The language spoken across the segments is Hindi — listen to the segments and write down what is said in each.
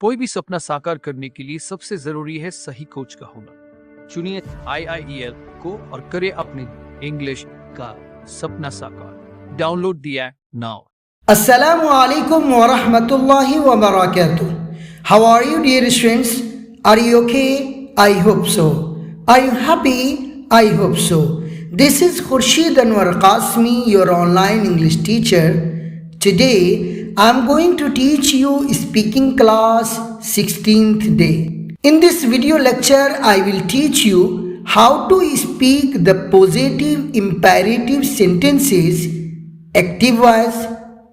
कोई भी सपना साकार करने के लिए सबसे जरूरी है सही कोच का होना। चुनिए IIEL को और करें अपने इंग्लिश का सपना साकार। Download the app now. Assalamu alaikum wa rahmatullahi wa barakatuh. How are you, dear students? Are you okay? I hope so. Are you happy? I hope so. This is Khurshid Anwar Qasmi, your online English teacher. Today, I am going to teach you speaking class 16th day. In this video lecture, I will teach you how to speak the positive imperative sentences, active voice,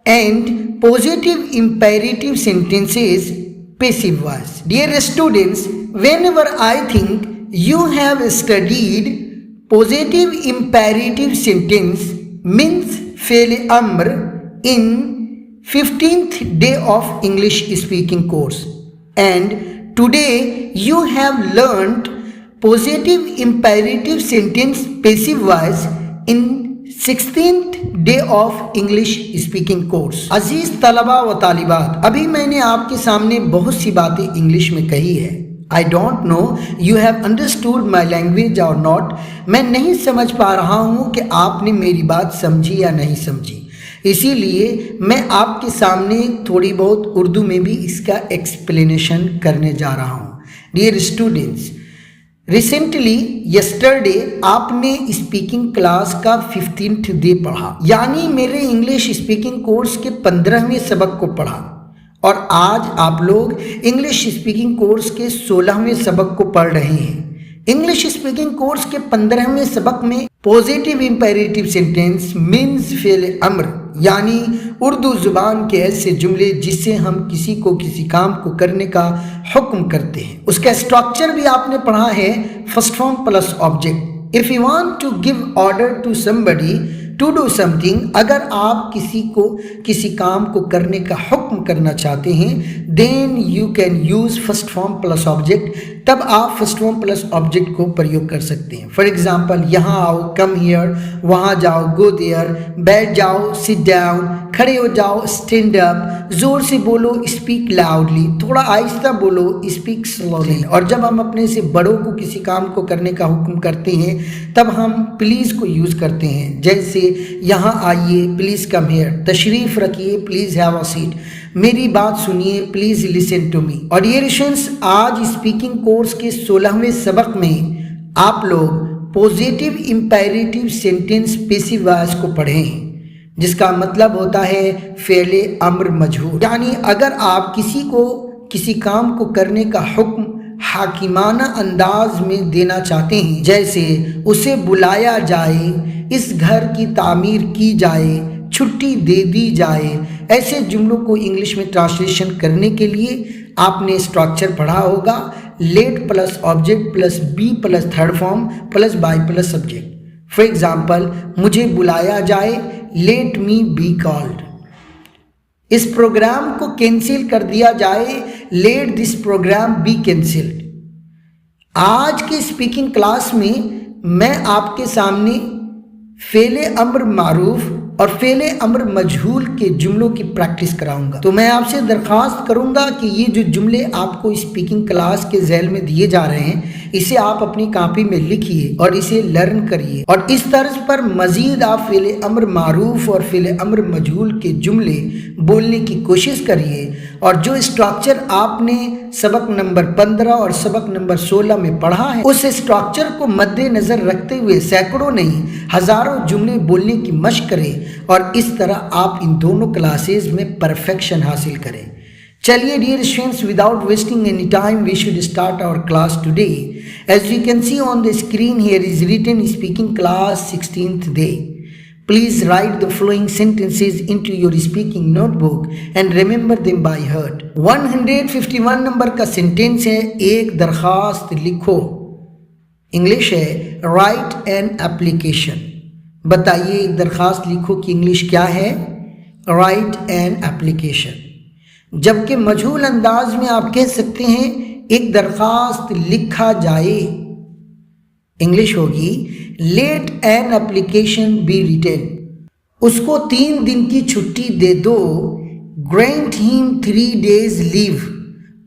and positive imperative sentences, passive voice. Dear students, whenever I think you have studied positive imperative sentence means fi'l amr in 15th day of English speaking course, and today you have learnt positive imperative sentence passive voice in 16th day of English speaking course. अजीज तलबा व तालिबात, अभी मैंने आपके सामने बहुत सी बातें इंग्लिश में कही है. I don't know you have understood my language or not. मैं नहीं समझ पा रहा हूँ कि आपने मेरी बात समझी या नहीं समझी, इसीलिए मैं आपके सामने थोड़ी बहुत उर्दू में भी इसका एक्सप्लेनेशन करने जा रहा हूँ. डियर स्टूडेंट्स, रिसेंटली यस्टरडे आपने स्पीकिंग क्लास का 15th डे पढ़ा, यानी मेरे इंग्लिश स्पीकिंग कोर्स के 15वें सबक को पढ़ा, और आज आप लोग इंग्लिश स्पीकिंग कोर्स के 16वें सबक को पढ़ रहे हैं. इंग्लिश स्पीकिंग कोर्स के 15वें सबक में पॉजिटिव इंपेरेटिव सेंटेंस मीन्स फेल अम्र, यानी उर्दू ज़ुबान के ऐसे जुमले जिससे हम किसी को किसी काम को करने का हुक्म करते हैं. उसका स्ट्रक्चर भी आपने पढ़ा है, first form plus object. If you want to give order to somebody to do something, अगर आप किसी को किसी काम को करने का हुक्म करना चाहते हैं, then you can use first form plus object. तब आप फर्स्ट फॉर्म प्लस ऑब्जेक्ट को प्रयोग कर सकते हैं. फॉर एग्जाम्पल, यहाँ आओ, कम हियर, वहाँ जाओ, गो देयर, बैठ जाओ, सिट डाउन, खड़े हो जाओ, स्टैंड अप, ज़ोर से बोलो, स्पीक लाउडली, थोड़ा आहिस्ता बोलो, स्पीक स्लोली. और जब हम अपने से बड़ों को किसी काम को करने का हुक्म करते हैं तब हम प्लीज़ को यूज़ करते हैं, जैसे यहाँ आइए, प्लीज़ कम हियर, तशरीफ़ रखिए, प्लीज़ हैव अ सीट, मेरी बात सुनिए, प्लीज़ लिसन टू मी. और ये रिशंस, आज स्पीकिंग कोर्स के 16वें सबक में आप लोग positive imperative sentence passive voice को पढ़े हैं, जिसका मतलब होता है फ़ेले अम्र मजहूर. यानी अगर आप किसी को किसी काम को करने का हुक्म हाकिमाना अंदाज में देना चाहते हैं, जैसे उसे बुलाया जाए, इस घर की तामीर की जाए, छुट्टी दे दी जाए, ऐसे जुमलों को इंग्लिश में ट्रांसलेशन करने के लिए आपने स्ट्रक्चर पढ़ा होगा, let plus object plus be plus third form plus by plus subject. For example, मुझे बुलाया जाए, लेट मी बी कॉल्ड. इस प्रोग्राम को कैंसिल कर दिया जाए, let this program be cancelled. आज के स्पीकिंग क्लास में मैं आपके सामने फ़ेले अम्र मारूफ और फ़ेले अम्र मजहूल के जुमलों की प्रैक्टिस कराऊंगा. तो मैं आपसे दरख्वास्त करूंगा कि ये जो जुमले आपको स्पीकिंग क्लास के ज़ैल में दिए जा रहे हैं, इसे आप अपनी कॉपी में लिखिए और इसे लर्न करिए, और इस तर्ज पर मज़ीद आप फ़ेले अम्र मारूफ और फ़ेले अम्र मजहूल के जुमले बोलने की कोशिश करिए. और जो स्ट्रक्चर आपने सबक नंबर 15 और सबक नंबर 16 में पढ़ा है, उस स्ट्रक्चर को मद्देनज़र रखते हुए सैकड़ों नहीं हज़ारों जुमले बोलने की मशक करें, और इस तरह आप इन दोनों क्लासेस में परफेक्शन हासिल करें. चलिए dear students, without wasting any time we should start our class today. As you can see on the screen, here is written speaking class 16th day. Please write the following sentences into your speaking notebook and remember them by heart. 151 number का सेंटेंस है, एक दरख्वास्त लिखो. इंग्लिश है राइट एन एप्लीकेशन. बताइए, एक दरख्वास्त लिखो की इंग्लिश क्या है? Right an application. जबकि मजहूल अंदाज में आप कह सकते हैं एक दरख्वास्त लिखा जाए, इंग्लिश होगी let an application be written. उसको 3 दिन की छुट्टी दे दो. Grant him 3 days leave.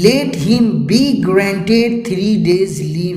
Let him be granted 3 days leave.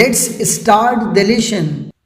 Let's start the lesson.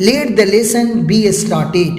Let the lesson be started.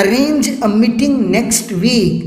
Arrange a meeting next week.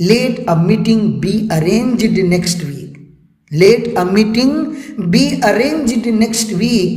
Let a meeting be arranged next week. Let a meeting be arranged next week.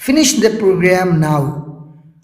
Finish the program now.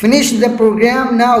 Finish the program now.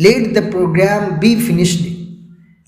Let the program be finished.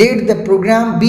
Let the program be